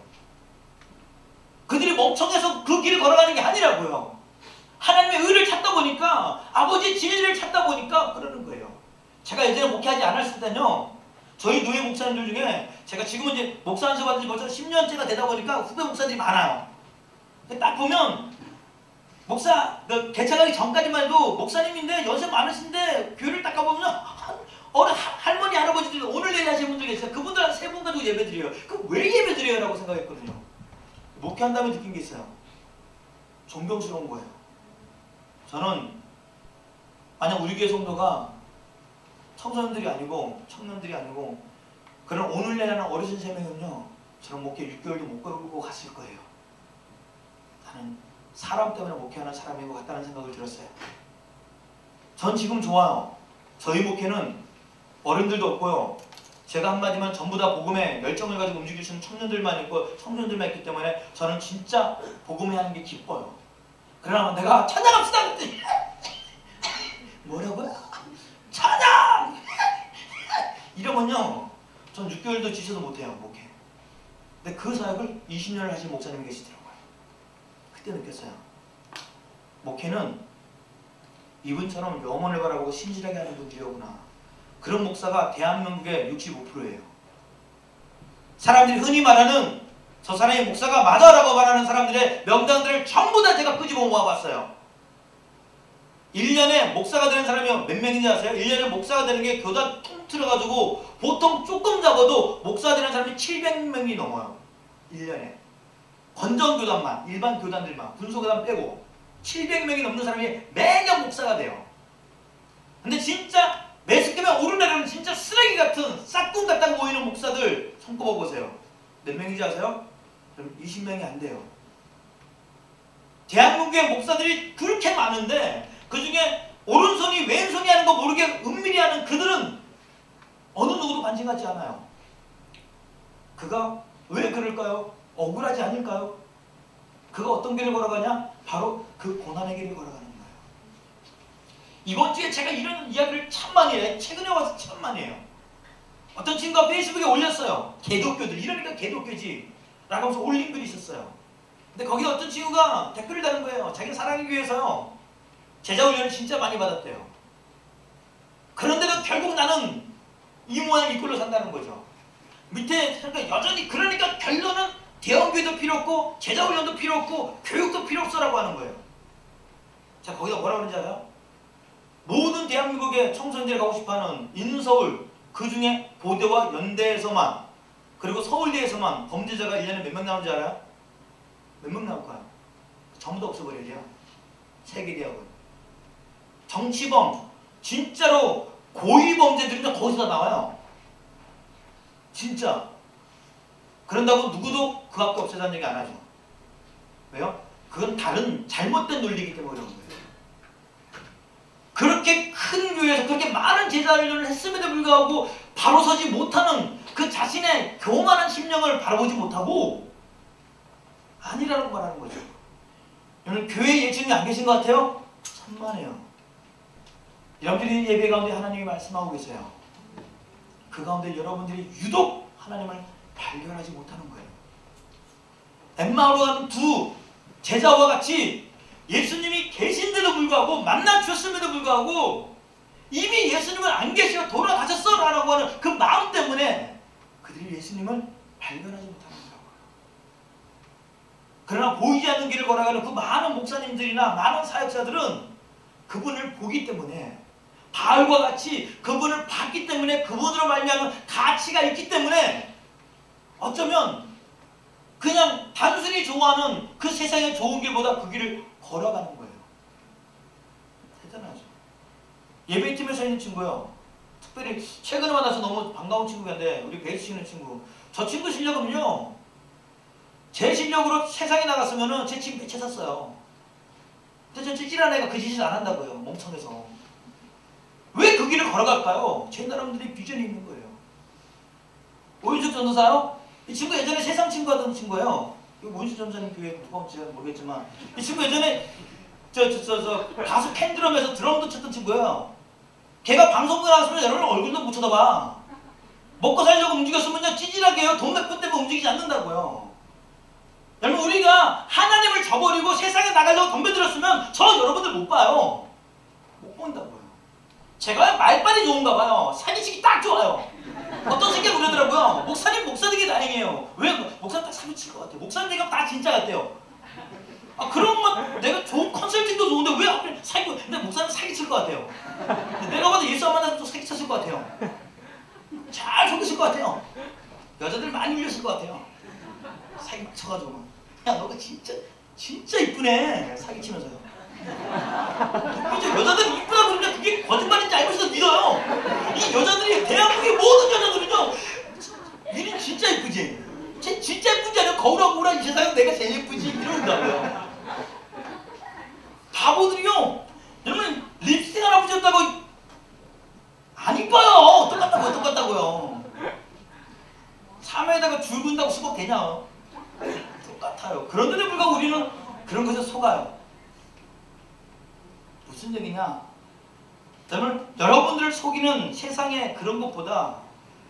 Speaker 1: 그들이 멍청해서 그 길을 걸어가는 게 아니라고요. 하나님의 의를 찾다 보니까 아버지의 진리를 찾다 보니까 그러는 거예요. 제가 예전에 목회하지 않았을 때는요. 저희 노예 목사님들 중에 제가 지금은 이제 목사 안수 받은 지 벌써 10년째가 되다 보니까 후배 목사들이 많아요. 딱 보면 목사 개척하기 전까지만 해도 목사님인데 연세 많으신데 교회를 딱 가보면 할머니 할아버지들 오늘 내일 하시는 분들 계세요. 그분들 한 3분 가지고 예배 드려요. 그 왜 예배 드려요? 라고 생각했거든요. 목회한 다음에 느낀 게 있어요. 존경스러운 거예요. 저는 만약 우리 교회 성도가 청소년들이 아니고 청년들이 아니고 그런 오늘 내일 하는 어르신 3명은요 저는 목회 6개월도 못 걸고 갔을 거예요. 나는 사람 때문에 목회하는 사람인 것 같다는 생각을 들었어요. 전 지금 좋아요. 저희 목회는 어른들도 없고요. 제가 한마디만 전부 다 복음에 열정을 가지고 움직이시는 청년들만 있고 청년들만 있기 때문에 저는 진짜 복음에 하는 게 기뻐요. 그러나 내가 찬양합시다 그랬더니 뭐라고요? 찬양! 이러면요 전 6개월도 지쳐도 못해요 목회. 근데 그 사역을 20년을 하신 목사님이 계시더라고요. 그때 느꼈어요. 목회는 이분처럼 영혼을 바라보고 신실하게 하는 분들이구나. 그런 목사가 대한민국의 65%예요. 사람들이 흔히 말하는 저 사람이 목사가 맞아라고 말하는 사람들의 명단들을 전부 다 제가 끄집어 모아봤어요. 1년에 목사가 되는 사람이 몇 명인지 아세요? 1년에 목사가 되는 게 교단 통틀어가지고 보통 조금 잡아도 목사가 되는 사람이 700명이 넘어요. 1년에. 건전교단만, 일반 교단들만, 군소교단 빼고 700명이 넘는 사람이 매년 목사가 돼요. 근데 진짜 매스컴에 오르내리는 진짜 쓰레기 같은 싹군 같다고 보이는 목사들 손꼽아 보세요. 몇 명인지 아세요? 그럼 20명이 안 돼요. 대한민국의 목사들이 그렇게 많은데 그 중에 오른손이 왼손이 하는 거 모르게 은밀히 하는 그들은 어느 누구도 관심 갖지 않아요. 그가 왜 그럴까요? 억울하지 않을까요? 그가 어떤 길을 걸어가냐? 바로 그 고난의 길을 걸어가는 거예요. 이번 주에 제가 이런 이야기를 참 많이 해요. 최근에 와서 참 많이 해요. 어떤 친구가 페이스북에 올렸어요. 개독교들 이러니까 개독교지 라고 하면서 올린 글이 있었어요. 근데 거기 어떤 친구가 댓글을 다는 거예요. 자기는 사랑하기 위해서요 제자 훈련을 진짜 많이 받았대요. 그런데도 결국 나는 이 모양 이 꼴로 산다는 거죠. 밑에 여전히 그러니까 결론은 대형교회도 필요 없고 제자 훈련도 필요 없고 교육도 필요 없어라고 하는 거예요. 자 거기다 뭐라고 그러는지 알아요? 모든 대한민국의 청소년들이 가고 싶어하는 인서울 그 중에 고대와 연대에서만 그리고 서울대에서만 범죄자가 1년에 몇 명 나오는지 알아요? 몇 명 나올까요? 전부 다 없어버려요. 세계대학은. 정치범 진짜로 고위범죄들이 거기서 다 나와요. 진짜. 그런다고 누구도 그 학교 없애자는 얘기 안 하죠. 왜요? 그건 다른 잘못된 논리이기 때문에 그런 거예요. 그렇게 큰 교회에서 그렇게 많은 제자훈련을 했음에도 불구하고 바로 서지 못하는 그 자신의 교만한 심령을 바라보지 못하고 아니라고 말하는 거죠. 여러분 교회에 예수님이 안 계신 것 같아요? 천만에요. 여러분들이 예배 가운데 하나님이 말씀하고 계세요. 그 가운데 여러분들이 유독 하나님을 발견하지 못하는 거예요. 엠마오로 가는 두 제자와 같이 예수님이 계신데도 불구하고 만나 주셨음에도 불구하고 이미 예수님은 안 계시고 돌아가셨어 라고 하는 그 마음 때문에 그들이 예수님을 발견하지 못하는 거라고요. 그러나 보이지 않는 길을 걸어가는 그 많은 목사님들이나 많은 사역자들은 그분을 보기 때문에 바울과 같이 그분을 봤기 때문에 그분으로 말미암은 가치가 있기 때문에 어쩌면 그냥 단순히 좋아하는 그 세상의 좋은 길보다 그 길을 걸어가는 거예요. 대단하죠. 예배팀에 서 있는 친구요. 특별히 최근에 만나서 너무 반가운 친구인데 우리 베이스 치는 친구. 저 친구 실력은요. 제 실력으로 세상에 나갔으면 제 친구 배쳤었어요. 근데 저 찌질한 애가 그 짓을 안 한다고요. 멍청해서. 왜 그 길을 걸어갈까요? 제 나름대로의 비전이 있는 거예요. 오윤석 전도사요? 이 친구 예전에 세상 친구 하던 친구예요. 오윤석 전도사님 교회 누가 온지 모르겠지만 이 친구 예전에 가수 캔드럼에서 드럼도 쳤던 친구예요. 걔가 방송국에 나왔으면 여러분 얼굴도 못 쳐다봐. 먹고 살려고 움직였으면요 찌질하게요. 돈 몇 푼 때문에 움직이지 않는다고요. 여러분 우리가 하나님을 저버리고 세상에 나가려고 덤벼들었으면 저 여러분들 못 봐요. 못 본다고요. 제가 말빨이 좋은가 봐요. 사기치기 딱 좋아요. 어떤 생각이 그러더라고요. 목사님 되게 다행이에요. 왜? 목사님 딱 사기칠 것 같아요. 목사님 얘기가 다 진짜 같아요. 아 그런 건 내가 좋은 컨설팅도 좋은데 왜 하필 사기? 근데 목사님 사기칠 것 같아요. 내가 봐도 예수 안 만나서 또 사기쳤을 것 같아요. 잘 속으실 것 같아요. 여자들 많이 울렸을 것 같아요. 사기 쳐가지고 야 너가 진짜 이쁘네. 사기치면서요. 그죠? 여자들이 이쁘다 그러면 그게 거짓말인지 알고서도 믿어요. 이 여자들이 대한민국의 모든 여자들은요. 얘는 진짜 이쁘지. 쟤 진짜 예쁘지 않아요? 거울하고 오라 이 세상에 내가 제일 예쁘지 이러는다고요. 바보들이요. 여러분 립스틱 하나 붙였다고 안 이뻐요. 똑같다고요. 사면에다가 줄 군다고 수박 되냐? 똑같아요. 그런데도 불구하고 우리는 그런 것에 속아요. 무슨 얘기냐? 여러분들을 속이는 세상의 그런 것보다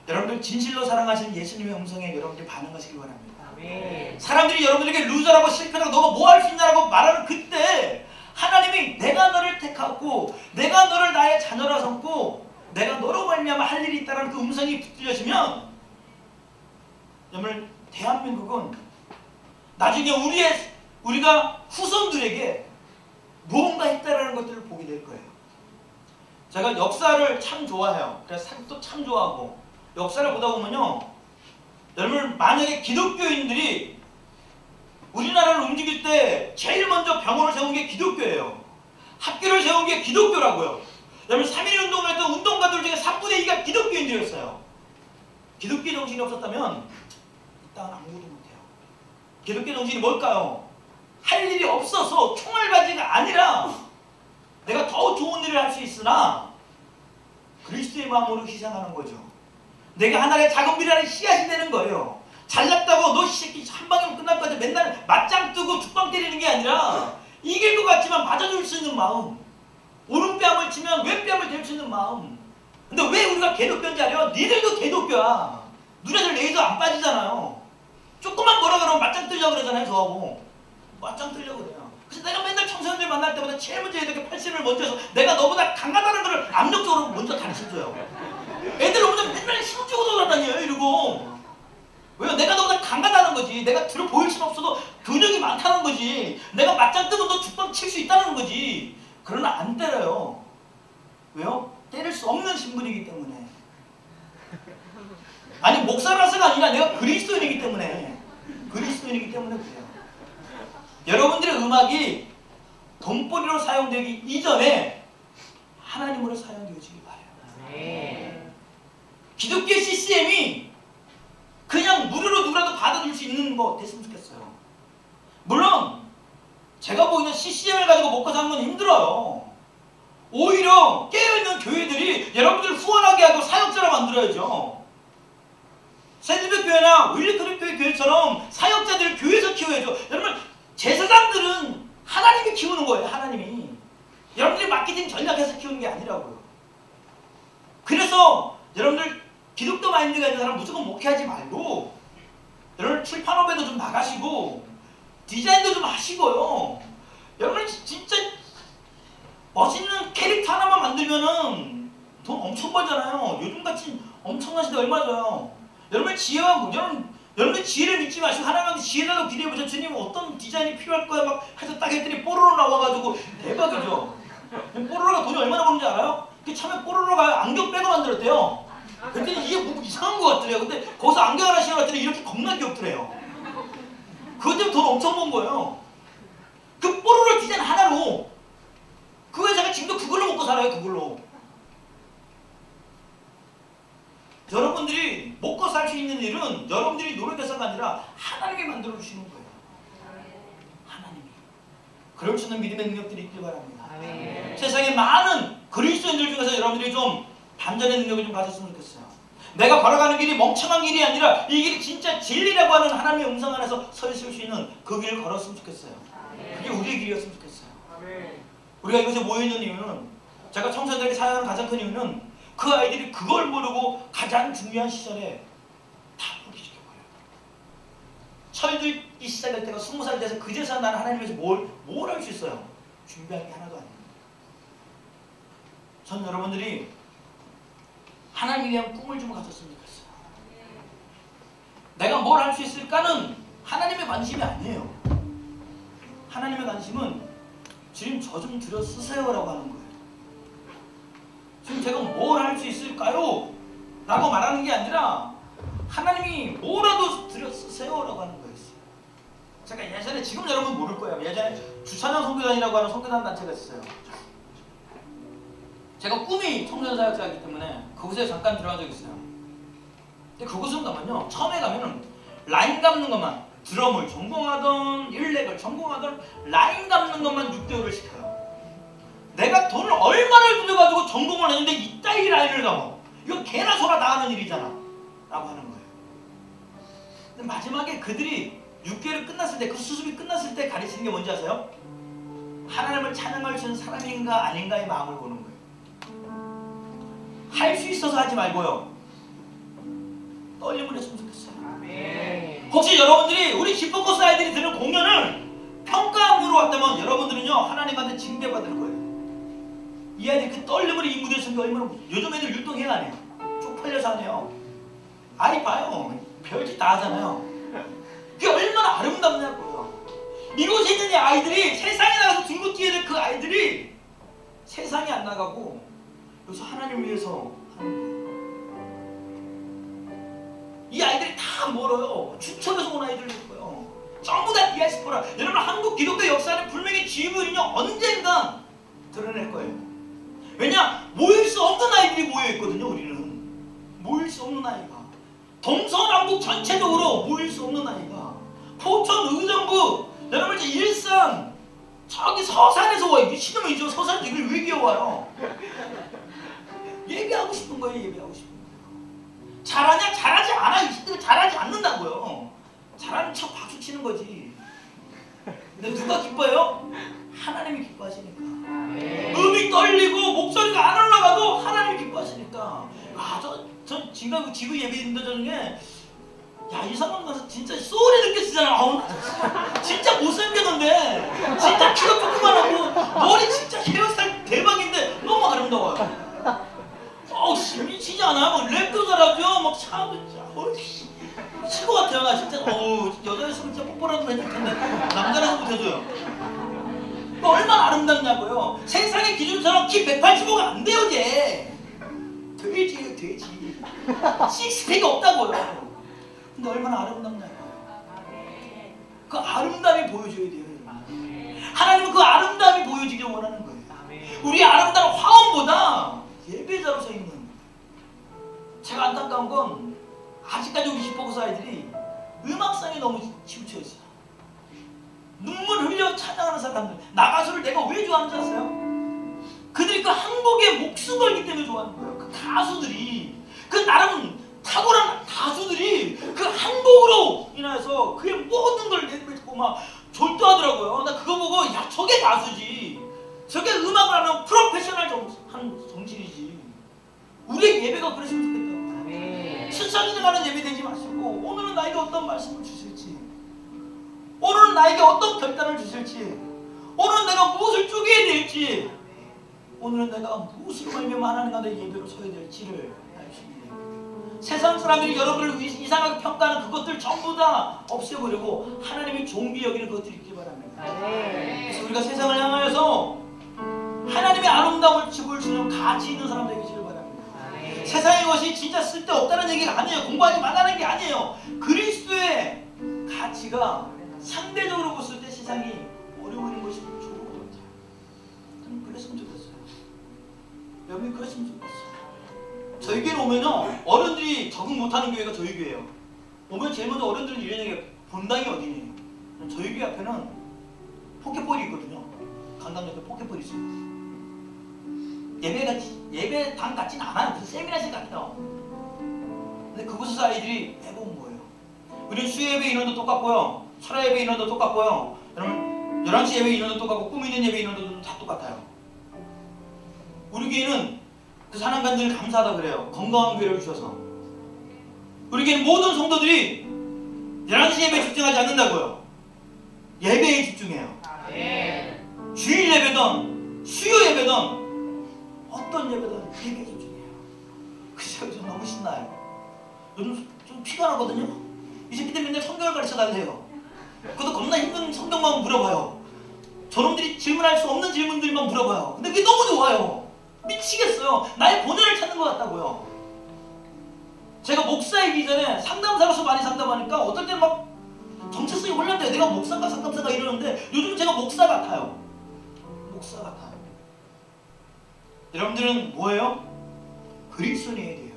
Speaker 1: 여러분들 진실로 사랑하시는 예수님의 음성에 여러분들이 반응하시기 바랍니다. 아멘. 사람들이 여러분들에게 루저라고 실패라고 너가 뭐 할 수 있냐라고 말하는 그때 하나님이 내가 너를 택하고 내가 너를 나의 자녀라 삼고 내가 너로 말미암아 할 일이 있다는 그 음성이 붙들려지면 여러분 대한민국은 나중에 우리가 후손들에게 무언가 했다라는 것들을 보게 될 거예요. 제가 역사를 참 좋아해요. 그래서 사극도 참 좋아하고 역사를 보다 보면요. 여러분 만약에 기독교인들이 우리나라를 움직일 때 제일 먼저 병원을 세운 게 기독교예요. 학교를 세운 게 기독교라고요. 여러분 3.1운동을 했던 운동가들 중에 3분의 2가 기독교인들이었어요. 기독교 정신이 없었다면 이 땅은 아무것도 못해요. 기독교 정신이 뭘까요? 할 일이 없어서 총알바지가 아니라 내가 더 좋은 일을 할 수 있으나 그리스도의 마음으로 희생하는 거죠. 내가 하나의 작은 비라는 씨앗이 되는 거예요. 잘났다고 너 이 새끼 한 방이면 끝날 것 같아 맨날 맞짱 뜨고 죽방 때리는 게 아니라 이길 것 같지만 맞아줄 수 있는 마음, 오른뺨을 치면 왼뺨을 댈 수 있는 마음. 근데 왜 우리가 개독교인지 알아요? 니들도 개독교야. 눈에들 레이저 안 빠지잖아요. 조금만 뭐라 그러면 맞짱 뜨려고 그러잖아요. 저하고 맞짱 뜨려고 그래요. 그래서 내가 맨날 청소년들 만날 때마다 제일 먼저 애들에게 팔씨름을 먼저 해서 내가 너보다 강하다는 걸 압력적으로 먼저 가르쳐줘요. 애들 오면 맨날 힘주고 돌아다녀요 이러고. 왜요? 내가 너보다 강하다는 거지. 내가 들어 보일 수는 없어도 근육이 많다는 거지. 내가 맞짱 뜨면 너 죽방 칠 수 있다는 거지. 그러나 안 때려요. 왜요? 때릴 수 없는 신분이기 때문에. 아니 목사라서가 아니라 내가 그리스도인이기 때문에. 그리스도인이기 때문에 그래요. 여러분들의 음악이 돈벌이로 사용되기 이전에 하나님으로 사용되어지길 바라요. 네. 기독교 CCM이 그냥 무료로 누구라도 받아줄 수 있는 거 됐으면 좋겠어요. 물론 제가 보기에는 CCM을 가지고 먹고 사는 건 힘들어요. 오히려 깨어있는 교회들이 여러분들을 후원하게 하고 사역자로 만들어야죠. 샌드백 교회나 윌리크리프 교회처럼 사역자들을 교회에서 키워야죠. 여러분, 제사장들은 하나님이 키우는 거예요. 하나님이. 여러분들이 마케팅 전략해서 키우는 게 아니라고요. 그래서 여러분들 기독교 마인드가 있는 사람 무조건 목회하지 말고 여러분 출판업에도 좀 나가시고 디자인도 좀 하시고요. 여러분 진짜 멋있는 캐릭터 하나만 만들면은 돈 엄청 벌잖아요. 요즘같이 엄청난 시대 얼마 줘요. 여러분의 지혜와 여러분의 지혜를 믿지 마시고 하나님한테 지혜라도 기대해보자. 주님 어떤 디자인이 필요할 거야 막 해서 딱 했더니 뽀로로 나와가지고 대박이죠. 뽀로로가 돈이 얼마나 버는지 알아요? 처음에 뽀로로가 안경 빼고 만들었대요. 그랬더니 이게 뭐 이상한 것 같더래요. 근데 거기서 안경 하나 신어봤더니 이렇게 겁나 귀엽더래요. 그것 때문에 돈 엄청 번 거예요. 그 뽀로로 디자인 하나로 그 회사가 지금도 그걸로 먹고 살아요. 그걸로. 여러분들이 먹고 살 수 있는 일은 여러분들이 노력해서가 아니라 하나님이 만들어 주시는 거예요. 하나님이. 그럴 수 있는 믿음의 능력들이 있길 바랍니다. 세상에 많은 그리스도인들 중에서 여러분들이 좀 반전의 능력을 좀 가졌으면 좋겠어요. 내가 걸어가는 길이 멍청한 길이 아니라 이 길이 진짜 진리라고 하는 하나님의 음성 안에서 서 있을 수 있는 그 길을 걸었으면 좋겠어요. 그게 우리의 길이었으면 좋겠어요. 우리가 이곳에 모여있는 이유는, 제가 청소년들에게 사용하는 가장 큰 이유는 그 아이들이 그걸 모르고 가장 중요한 시절에 다 포기시켜버려요. 철들기 시작할 때가 20살 돼서 그제서 나는 하나님에서 뭘 할 수 있어요? 준비할 게 하나도 아닙니다. 전 여러분들이 하나님 위한 꿈을 좀 가졌으면 좋겠어요. 내가 뭘 할 수 있을까는 하나님의 관심이 아니에요. 하나님의 관심은 주님 저 좀 들여 쓰세요라고 하는 거예요. 지금 제가 뭘 할 수 있을까요? 라고 말하는 게 아니라 하나님이 뭐라도 들여 쓰세요라고 하는 거였어요. 제가 예전에, 지금 여러분 모를 거예요. 예전에 주찬영 선교단이라고 하는 선교단 단체가 있었어요. 제가 꿈이 청소년 사역자이기 때문에 그곳에 잠깐 들어간 적이 있어요. 근데 그곳은 가면요, 처음에 가면은 라인 감는 것만, 드럼을 전공하던 일렉을 전공하던 라인 감는 것만 6개월을 시켜요. 내가 돈을 얼마를 들여가지고 전공을 했는데 이따위 라인을 감어. 이건 개나 소나 다 하는 일이잖아 라고 하는 거예요. 근데 마지막에 그들이 6개월이 끝났을 때, 그 수습이 끝났을 때 가르치는 게 뭔지 아세요? 하나님을 찬양할 수 있는 사람인가 아닌가의 마음을 보는 거예요. 할 수 있어서 하지 말고요, 떨림을 했으면 좋겠어요. 혹시 여러분들이 우리 기쁨코스 아이들이 드는 공연을 평가함으로 왔다면 여러분들은요 하나님한테 징계받을 거예요. 이 아이들이 그 떨림으로 이 무대에 서는 게 얼마나, 요즘 애들 율동해야 안 해요. 쪽팔려서 안 해요. 아이 봐요, 별짓 다 하잖아요. 그게 얼마나 아름답냐고요. 이곳에 있는 이 아이들이, 세상에 나가서 들고 뛰어야 될 그 아이들이 세상에 안 나가고 여기서 하나님을 위해서 하는 거예요. 이 아이들이 다 멀어요. 추천해서 온 아이들이고요. 전부 다 디아스포라. 여러분, 한국 기독교 역사는 분명히 지휘부는요 언젠가 드러낼 거예요. 왜냐? 모일 수 없는 아이들이 모여있거든요. 우리는 모일 수 없는 아이가, 동서남북 전체적으로 모일 수 없는 아이가, 포천, 의정부, 여러분 이제 일산, 저기 서산에서 와. 미친놈이죠. 서산 이걸 왜 기어와요? 예배하고 싶은 거예요. 예배하고 싶은 거예요. 잘하냐? 잘하지 않아. 이 새끼들 잘하지 않는다고요. 잘하는 척 박수 치는 거지. 근데 누가 기뻐요? 하나님이 기뻐하시니까. 음이 떨리고 목소리가 안 올라가도 하나님이 기뻐하시니까. 아, 저 지구 예배인들 중에, 야, 이 사람 가서 진짜 소리 늦게 쓰잖아. 아우, 진짜 못생겼는데, 진짜 키가 조그만하고, 머리 진짜 헤어스타일 대박인데 너무 아름다워요. 어우, 미치지 않아요? 막 랩도 잘하죠? 막 차도 진짜, 어이씨, 미칠 것 같아요. 나 진짜, 여자였으면 진짜 뽀뽀라도 해줄 텐데, 남자라서 못해줘요. 얼마나 아름답냐고요. 세상의 기준처럼 키 185가 안 돼요, 쟤. 돼지예요, 돼지. 식스팩이 없다고요. 근데 얼마나 아름답냐고요. 그 아름다움이 보여줘야 돼요. 하나님은 그 아름다움이 보여지길 원하는 거예요. 우리 아름다운 화원보다 예배자로 서 있는, 제가 안타까운 건 아직까지 우리 히포커스 아이들이 음악상에 너무 치우쳐 있어요. 눈물 흘려 찬양하는 사람들, 나가수를 내가 왜 좋아하는지 아세요? 그들이 그 한복에 목숨 걸기 때문에 좋아하는 거예요. 그 가수들이, 그 나름 탁월한 가수들이 그 한복으로 인해서 그의 모든 걸 내뱉고 막 졸도하더라고요. 나 그거 보고 야 저게 가수지, 저게 음악을 하는 프로페셔널 정신이지. 우리의 예배가 그랬으면 좋겠다. 순삭인하는 예배 되지 마시고 오늘은 나에게 어떤 말씀을 주실지, 오늘은 나에게 어떤 결단을 주실지, 오늘은 내가 무엇을 쪼개야 될지, 오늘은 내가 무엇으로 말미암아 하나님 앞에 예배로 서야 될지를 알수있는. 세상 사람들이 여러분을 이상하게 평가하는 그것들 전부 다 없애버리고 하나님이 존귀 여기는 그것들이 있기 바랍니다. 그래서 우리가 세상을 향하여서 하나님의 아름다움을 볼 수 있는 가치 있는 사람 되기를 바랍니다. 세상의 것이 진짜 쓸데없다는 얘기가 아니에요. 공부하지 말라는 게 아니에요. 그리스도의 가치가 상대적으로 봤을 때 세상이 어려운 것이 좋은 것 같아요. 저는 그랬으면 좋겠어요. 여러분이 그랬으면 좋겠어요. 저희 교회는 오면요, 어른들이 적응 못하는 교회가 저희 교회예요. 오면 제일 먼저 어른들은 이런 얘기해요. 본당이 어디니? 저희 교회 앞에는 포켓볼이 있거든요. 강남 옆에 포켓볼이 있어요. 예배당 같지는 않아요. 무슨 세미나실 같아요. 근데 그곳에서 아이들이 매번 뭐예요? 우리는 수요예배 인원도 똑같고요, 설화예배 인원도 똑같고요, 여러분 11시 예배 인원도 똑같고 꿈 있는 예배 인원도 다 똑같아요. 우리 교회는 그 사랑관들 감사하다 그래요. 건강한 교회를 주셔서. 우리 교회는 모든 성도들이 11시 예배에 집중하지 않는다고요. 예배에 집중해요. 주일 예배든 수요 예배든 어떤 예배든 예배에 집중해요. 그래서 좀 너무 신나요. 요즘 좀 피가 나거든요. 이 새끼들 맨날 성경을 가르쳐 달래요. 그것도 겁나 힘든 성경만 물어봐요. 저놈들이 질문할 수 없는 질문들만 물어봐요. 근데 그게 너무 좋아요. 미치겠어요. 나의 본연을 찾는 것 같다고요. 제가 목사이기 전에 상담사로서 많이 상담하니까 어떨 때는 막 정체성이 혼란돼요. 내가 목사인가 상담사가 이러는데 요즘 제가 목사 같아요. 목사 같아요. 여러분들은 뭐예요? 그리스도인이어야 돼요.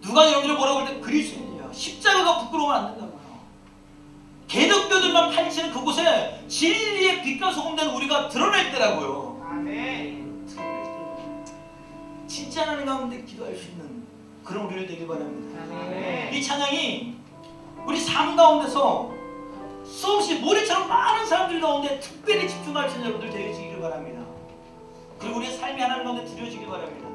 Speaker 1: 누가 여러분들을 뭐라고 할 때 그리스도인이에요. 십자가가 부끄러우면 안 된다고요. 개덕교들만 파헤치는 그곳에 진리의 빛과 소금된 우리가 드러낼 때라고요. 진짜 하나님 가운데 기도할 수 있는 그런 우리를 되길 바랍니다. 이 찬양이 우리 삶 가운데서 수없이 모래처럼 많은 사람들 가운데 특별히 집중할 수 있는 여러분들 되시기를 바랍니다. 그리고 우리의 삶이 하나님 가운데 드려지길 바랍니다.